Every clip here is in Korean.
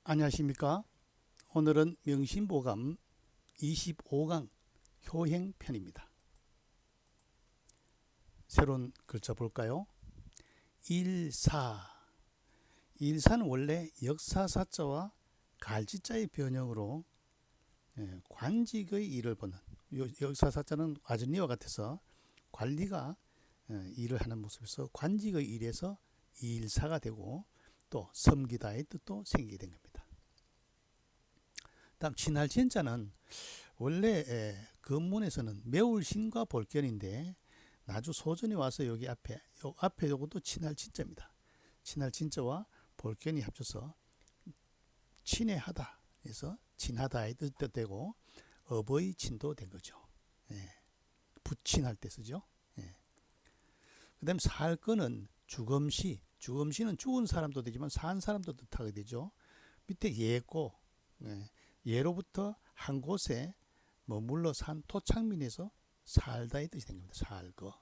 안녕하십니까. 오늘은 명심보감 25강 효행편입니다. 새로운 글자 볼까요? 일사. 일사는 원래 역사사자와 갈지자의 변형으로 관직의 일을 보는, 역사사자는 아전리와 같아서 관리가 일을 하는 모습에서 관직의 일에서 일사가 되고 또 섬기다의 뜻도 생기게 된 겁니다. 다음 친할진자는 원래 근문에서는 매울신과 볼견인데 나주 소전이 와서 여기 앞에 요것도 친할진자입니다. 친할진자와 볼견이 합쳐서 친애하다 해서 친하다의 뜻도 되고 업의 친도 된 거죠. 부친할 때 쓰죠. 그 다음에 살건은 주검시. 주검시는 죽은 사람도 되지만 산 사람도 뜻하게 되죠. 밑에 예고. 예로부터 한 곳에 머물러 산 토착민에서 살다의 뜻이 된 겁니다. 살거.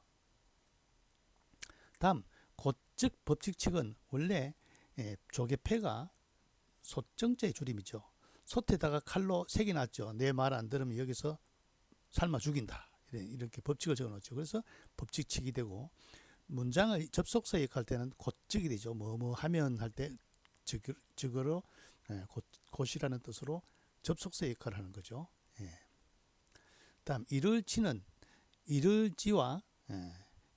다음 곧즉 법칙칙은 원래 조개패가 소정자의 줄임이죠. 솥에다가 칼로 색이 났죠. 내 말 안 들으면 여기서 삶아 죽인다. 이렇게 법칙을 적어놓죠. 그래서 법칙칙이 되고 문장의 접속사 역할 때는 곧즉이 되죠. 뭐뭐 하면 할 때 즉으로 곧이라는 뜻으로 접속사 역할을 하는 거죠. 다음 이를지는 이를지와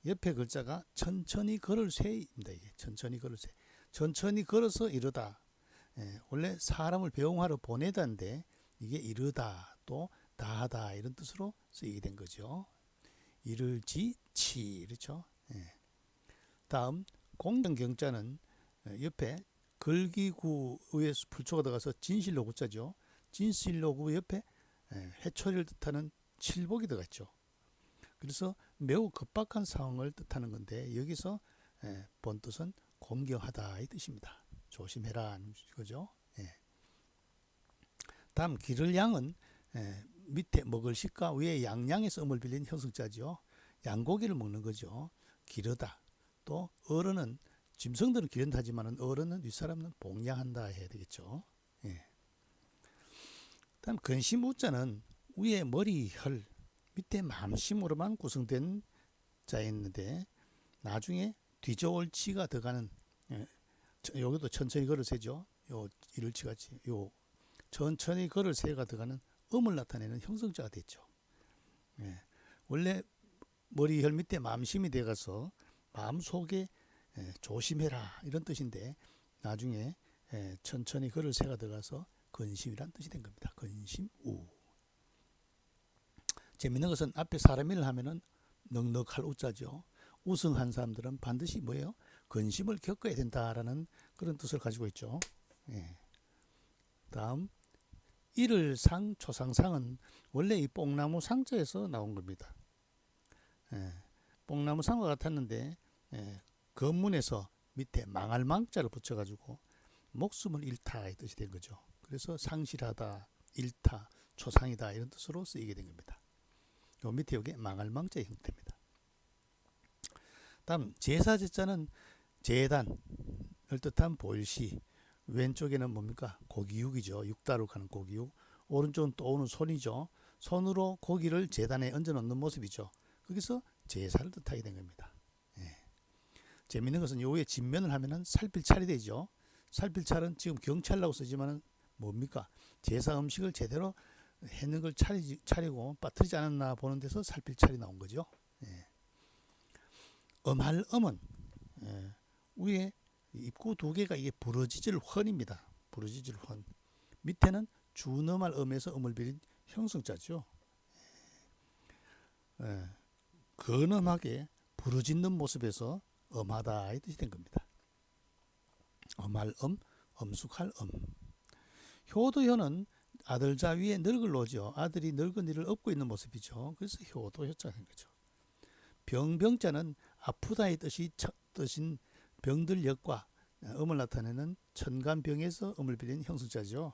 옆에 글자가 천천히 걸을 새입니다. 이게 천천히 걸을 새. 천천히 걸어서 이르다. 원래 사람을 배웅하러 보내다인데 이게 이르다 또 다하다 이런 뜻으로 쓰이게 된 거죠. 이를지 치 그렇죠. 다음 공경경자는 옆에 걸기구에 불초가 들어가서 진실로 구자죠. 진실로구 옆에 해초리를 뜻하는 칠복이 들어갔죠. 그래서 매우 급박한 상황을 뜻하는 건데 여기서 본 뜻은 공경하다의 뜻입니다. 조심해라 이거죠. 다음 기를양은 밑에 먹을 식과 위에 양양에서 음을 빌린 형성자죠. 양고기를 먹는 거죠. 기르다. 또 어른은 짐승들은 기른다 하지만 어른은 윗사람은 봉양한다 해야 되겠죠. 다음 근심우자는 위에 머리 혈 밑에 맘심으로만 구성된 자였는데 나중에 뒤저올치가 들어가는 여기도 천천히 걸을 새죠. 요 이를치같이 요 천천히 걸을 새가 들어가는 음을 나타내는 형성자가 됐죠. 원래 머리 혈 밑에 맘심이 돼가서 마음속에 조심해라 이런 뜻인데 나중에 천천히 걸을 새가 들어가서 근심이란 뜻이 된 겁니다. 근심우. 재밌는 것은 앞에 사람일 하면은 넉넉할 우자죠. 우승한 사람들은 반드시 뭐예요? 근심을 겪어야 된다라는 그런 뜻을 가지고 있죠. 다음 일을상 초상상은 원래 이 뽕나무 상자에서 나온 겁니다. 뽕나무 상과 같았는데 건문에서 밑에 망할 망자를 붙여가지고 목숨을 잃다의 뜻이 된 거죠. 그래서 상실하다, 잃다, 초상이다 이런 뜻으로 쓰이게 된 겁니다. 요 밑에 여기 망할 망자의 형태입니다. 다음 제사제자는 제단을 뜻한 보일시. 왼쪽에는 뭡니까? 고기육이죠. 육다로 가는 고기육. 오른쪽은 또 오는 손이죠. 손으로 고기를 제단에 얹어 놓는 모습이죠. 거기서 제사를 뜻하게 된 겁니다. 재밌는 것은 요 위에 진면을 하면은 살필찰이 되죠. 살필찰은 지금 경찰이라고 쓰지만은 뭡니까? 제사 음식을 제대로 해는 걸 차리고 빠뜨리지 않았나 보는 데서 살필찰이 나온 거죠. 음할 음은 위에 입구 두 개가 이게 부러지질 헌입니다. 부러지질 헌. 밑에는 준음할 음에서 음을 빌린 형성자죠. 근엄하게 부러지는 모습에서 엄하다의 뜻이 된 겁니다. 엄할 엄숙할 효도효는 아들자 위에 늙을 놓죠. 아들이 늙은이를 업고 있는 모습이죠. 그래서 효도효자가 된 거죠. 병병자는 아프다의 뜻인 병들역과 음을 나타내는 천간병에서 음을 빌린 형성자죠.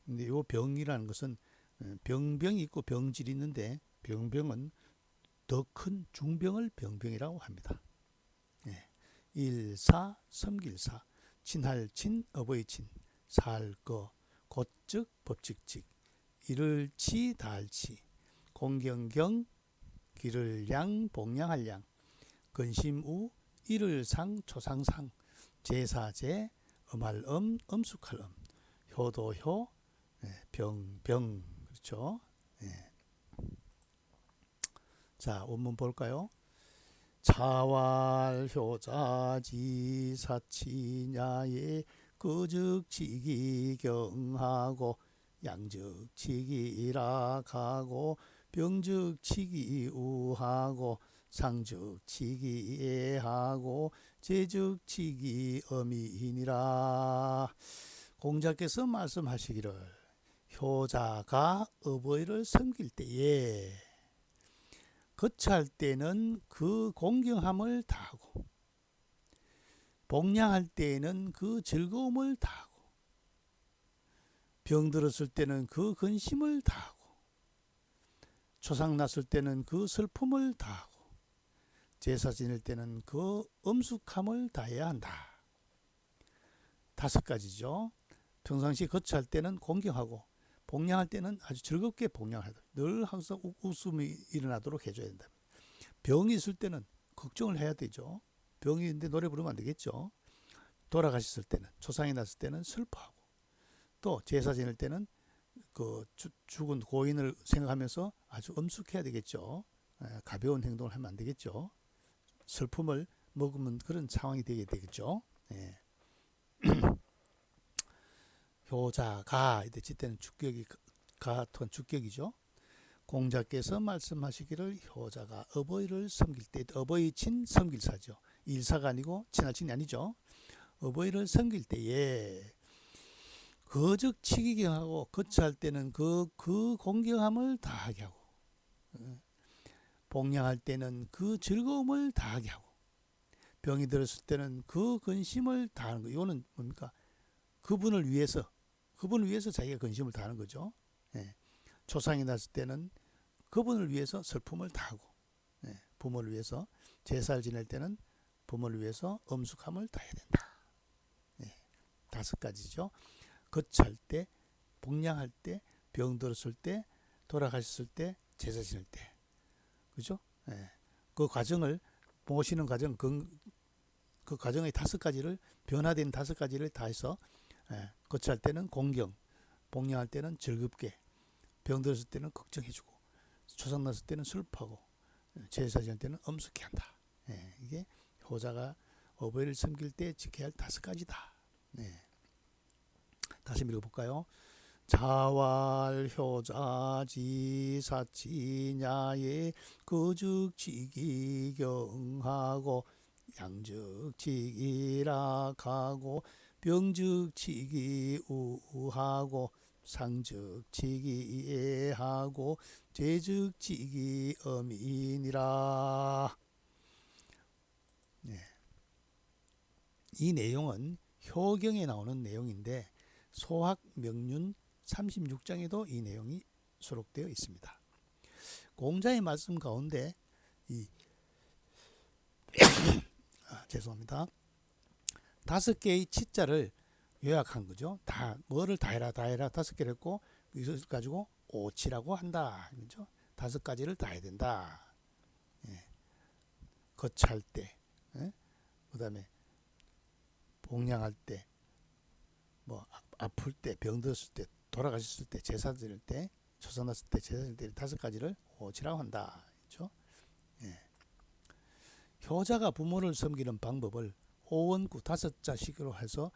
근데 이 병이라는 것은 병병이 있고 병질이 있는데 병병은 더 큰 중병을 병병이라고 합니다. 일사, 섬길사, 친할 친, 어버이 친, 살거 곧즉 법칙칙 이를치 다할치 공경경 기를양 복량할양 근심우 일을상 초상상 제사제 음할음 음숙할음 효도효 병병 그렇죠. 예. 자 원문 볼까요? 자활효자지 사치냐에 그즉치기 경하고 양즉치기 일학하고 병즉치기 우하고 상즉치기 애하고 제즉치기 어미이니라. 공자께서 말씀하시기를 효자가 어버이를 섬길 때에 거처할 때는 그 공경함을 다하고 복량할 때에는 그 즐거움을 다하고 병들었을 때는 그 근심을 다하고 초상났을 때는 그 슬픔을 다하고 제사 지낼 때는 그 엄숙함을 다해야 한다. 5가지죠. 평상시 거처할 때는 공경하고 복량할 때는 아주 즐겁게 복량하도록 늘 항상 웃음이 일어나도록 해줘야 된다. 병이 있을 때는 걱정을 해야 되죠. 병이 있는데 노래 부르면 안 되겠죠. 돌아가셨을 때는 초상이 났을 때는 슬퍼하고 또 제사 지낼 때는 그 죽은 고인을 생각하면서 아주 엄숙해야 되겠죠. 가벼운 행동을 하면 안 되겠죠. 슬픔을 머금은 그런 상황이 되게 되겠죠. 예. 효자가 이때 지때는 주격이 같은 주격이죠. 공자께서 말씀하시기를 효자가 어버이를 섬길 때 어버이 친 섬길사죠. 일사가 아니고 친할친이 아니죠. 어버이를 섬길 때에 거적 치기경하고 거처할 때는 그 공경함을 다하게 하고 복량할 때는 그 즐거움을 다하게 하고 병이 들었을 때는 그 근심을 다하는 거. 이거는 뭡니까? 그분을 위해서 자기가 근심을 다하는 거죠. 예. 초상이 났을 때는 그분을 위해서 슬픔을 다하고 부모를 위해서 제사를 지낼 때는 부모를 위해서 엄숙함을 다해야 된다. 5가지죠. 거처할 때, 복량할 때, 병들었을 때, 돌아가셨을 때, 제사 지낼 때, 그죠? 그 과정을 모시는 과정, 그 과정의 5가지를 변화된 5가지를 다 해서 거처할 때는 공경, 복량할 때는 즐겁게, 병들었을 때는 걱정해주고, 초상났을 때는 슬퍼하고, 제사 지낼 때는 엄숙해 한다. 이게 효자가 어버이를 섬길 때 지켜야 할 5가지다. 다시 읽어볼까요? 자활효자지 사치냐에 거즉치기 경하고 양즉치기 일학하고 병즉치기 우하고 상즉치기 애하고 제즉치기 어미니라. 이 내용은 효경에 나오는 내용인데 소학 명륜 36장에도 이 내용이 수록되어 있습니다. 공자의 말씀 가운데 죄송합니다. 5개의 치자를 요약한 거죠. 다 뭐를 다 해라 5개를 했고 이것을 가지고 오치라고 한다. 그죠? 5가지를 다 해야 된다. 거처할 때, 그다음에 복량할 때, 뭐 아플 때, 병들었을 때, 돌아가셨을 때, 제사 드릴 때, 초상났을 때, 제사 드릴 때 5가지를 오치라고 한다. 그렇죠? 효자가 부모를 섬기는 방법을 오원구 5자식으로 해서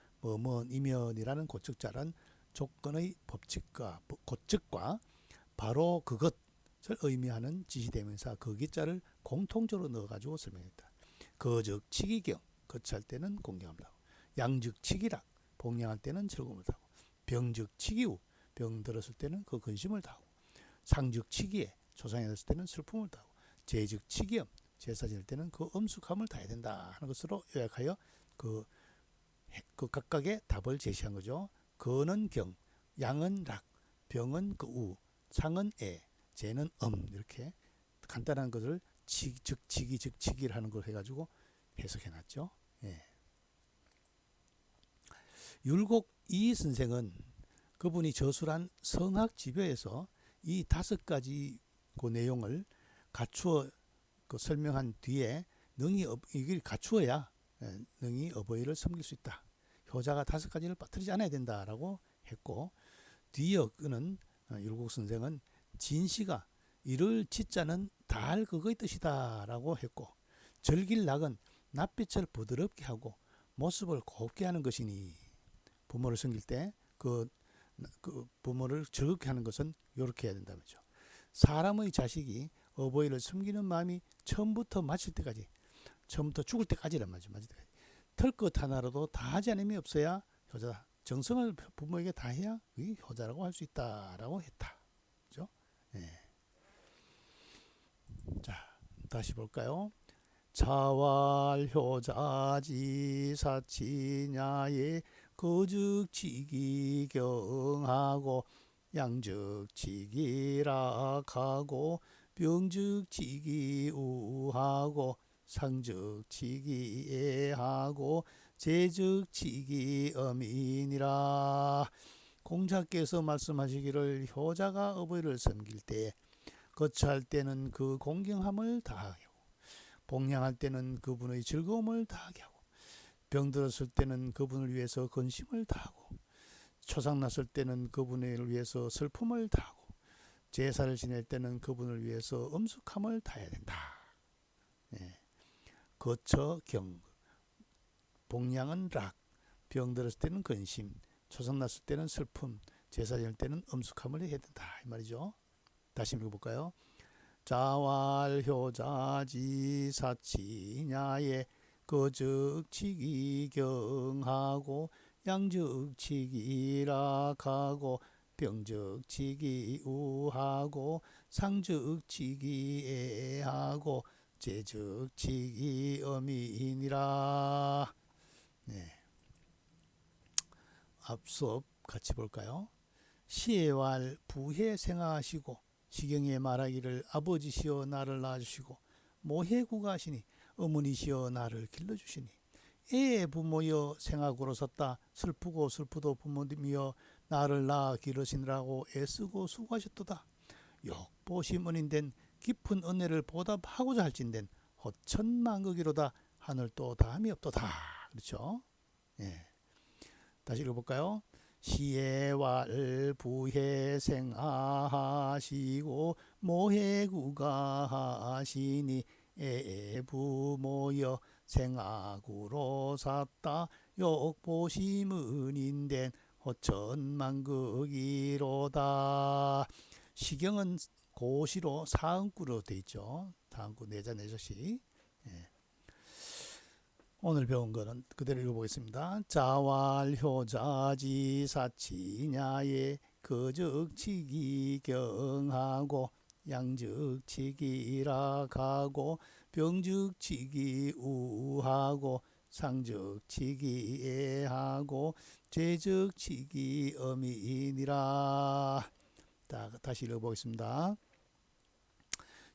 이면이라는 고측자란 조건의 법칙과 고측과 바로 그것을 의미하는 지시대명사 거기자를 공통적으로 넣어가지고 설명했다. 거적치기경 거처할 때는 공경함을 하고 양즉치기락 복량할 때는 즐거움을 하고 병즉치기우 병 들었을 때는 그 근심을 다하고 상즉치기에 초상이 됐을 때는 슬픔을 다하고 제즉치기염 제사 지낼 때는 그 엄숙함을 다해야 된다 하는 것으로 요약하여 그 각각의 답을 제시한 거죠. 거는 경, 양은 락, 병은 그 우, 상은 애, 제는 이렇게 간단한 것을 즉치기를 하는 걸 해가지고 해석해놨죠. 율곡 이 선생은 그분이 저술한 성학지배에서 이 5가지 그 내용을 갖추어 그 설명한 뒤에 이걸 갖추어야 능히 어버이를 섬길 수 있다. 효자가 5가지를 빠뜨리지 않아야 된다라고 했고, 뒤이어 그는 율곡 선생은 진시가 이를 지자는 달 그거의 뜻이다라고 했고, 절길낙은 낯빛을 부드럽게 하고 모습을 곱게 하는 것이니, 부모를 섬길 때 그 부모를 즐겁게 하는 것은 이렇게 해야 된다면죠. 사람의 자식이 어버이를 섬기는 마음이 처음부터 마칠 때까지, 처음부터 죽을 때까지란 말이죠. 마칠 때까지. 털끝 하나라도 다 하지 않음이 없어야 효자다. 정성을 부모에게 다 해야 효자라고 할 수 있다라고 했다. 그죠? 네. 자, 다시 볼까요? 자활효자지 사치냐에 거즉치기 경하고 양즉치기락하고 병즉치기 우하고 상즉치기 애하고 재즉치기 엄이니라. 공자께서 말씀하시기를 효자가 어버이를 섬길 때 거처할 때는 그 공경함을 다하고, 복양할 때는 그분의 즐거움을 다하게 하고, 병들었을 때는 그분을 위해서 근심을 다하고, 초상났을 때는 그분을 위해서 슬픔을 다하고, 제사를 지낼 때는 그분을 위해서 엄숙함을 다해야 된다. 예. 거처 경, 복양은 락, 병들었을 때는 근심, 초상났을 때는 슬픔, 제사 지낼 때는 엄숙함을 해야 된다. 이 말이죠. 다시 읽어볼까요? 자활효자지 사치냐에 거즉치기 경하고 양즉치기 락하고 병즉치기 우하고 상즉치기 애하고 재즉치기 엄이니라. 네. 앞서 같이 볼까요? 시해왈 부해 생하시고 시경에 말하기를 아버지시여 나를 낳아주시고 모해구가시니 어머니시여 나를 길러주시니 애의 부모여 생악으로 섰다 슬프고 슬프도 부모님이여 나를 낳아 기르시느라고 애쓰고 수고하셨도다. 욕보심 은인된 깊은 은혜를 보답하고자 할진된 허천만극이로다. 하늘도 다함이 없도다. 그렇죠? 예. 다시 읽어볼까요? 시해왈 부해 생하시고 모해구가 하시니 애부모여 생악으로 샀다 욕보심은인된 허천만극이로다. 시경은 고시로 사음구로 되어 있죠. 다음구 내자 내저시. 예. 오늘 배운 거는 그대로 읽어보겠습니다. 자활효자지 사치냐에 거즉치기 경하고 양즉치기 락하고 병즉치기 우하고 상즉치기 애하고 재즉치기 엄이니라. 다시 읽어보겠습니다.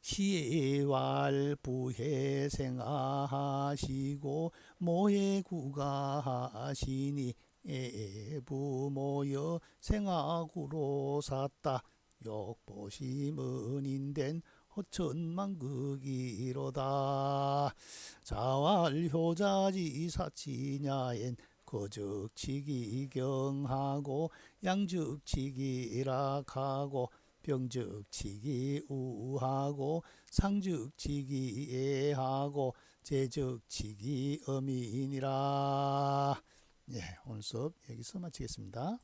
시해왈 부해 생하시고 모해구가 하시니 애부모여 생악으로 샀다 욕보심은 인된 허천만극이로다. 자활효자지 사치냐엔 거즉치기 경하고 양즉치기 락하고 병즉치기 우하고 상즉치기 애하고 재즉치기 엄이니라. 예, 오늘 수업 여기서 마치겠습니다.